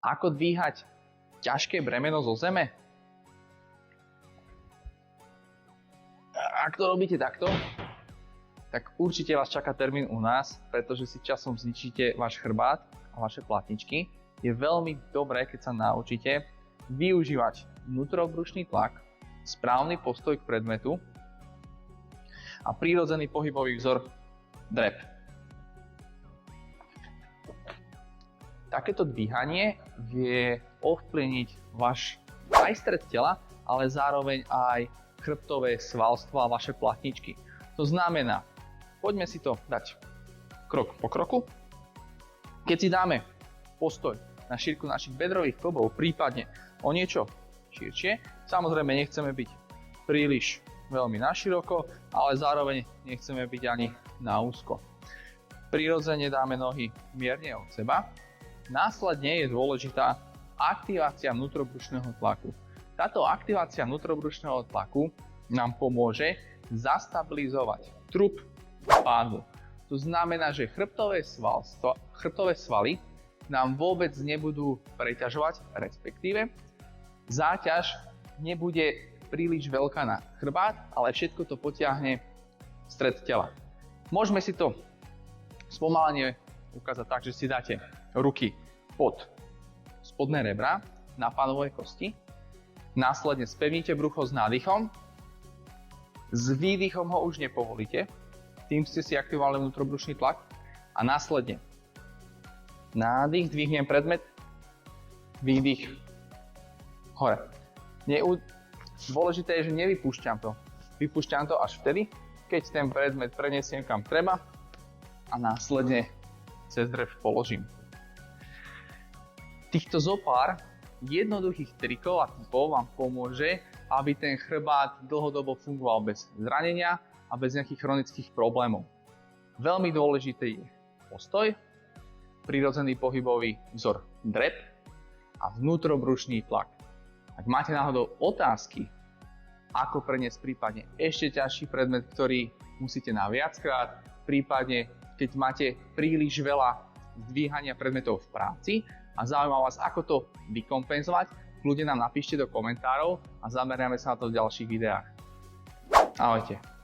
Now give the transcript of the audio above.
Ako dvíhať ťažké bremeno zo zeme? Ak to robíte takto, tak určite vás čaká termín u nás, pretože si časom zničíte váš chrbát a vaše platničky. Je veľmi dobré, keď sa naučíte využívať vnútrobrušný tlak, správny postoj k predmetu a prírodzený pohybový vzor drep. Takéto dvíhanie vie ovplyvniť váš aj stred tela, ale zároveň aj chrbtové svalstvo a vaše platničky. To znamená, poďme si to dať krok po kroku. Keď si dáme postoj na šírku našich bedrových klbov, prípadne o niečo širšie, samozrejme nechceme byť príliš veľmi naširoko, ale zároveň nechceme byť ani na úzko. Prirodzene dáme nohy mierne od seba. Následne je dôležitá aktivácia vnútrobrušného tlaku. Táto aktivácia vnútrobrušného tlaku nám pomôže zastabilizovať trup pádu. To znamená, že chrbtové svaly nám vôbec nebudú preťažovať, respektíve záťaž nebude príliš veľká na chrbát, ale všetko to potiahne stred tela. Môžeme si to spomalene ukázať tak, že si dáte ruky pod spodné rebra na pánové kosti, následne spevnite brucho s nádychom, s výdychom ho už nepovolíte, tým ste si aktivovali vnútrobrušný tlak a následne nádych, dvihnem predmet, výdych hore. Dôležité je, že nevypúšťam to. Vypúšťam to až vtedy, keď ten predmet prenesiem kam treba a následne cez drev položím. Týchto zopár jednoduchých trikov a typov vám pomôže, aby ten chrbát dlhodobo fungoval bez zranenia a bez nejakých chronických problémov. Veľmi dôležitý je postoj, prirodzený pohybový vzor drep a vnútrobrušný tlak. Ak máte náhodou otázky, ako preniesť prípadne ešte ťažší predmet, ktorý musíte na viackrát, prípadne keď máte príliš veľa zdvíhania predmetov v práci a zaujíma vás, ako to vykompenzovať, kľudne nám napíšte do komentárov a zameriame sa na to v ďalších videách. Ahojte.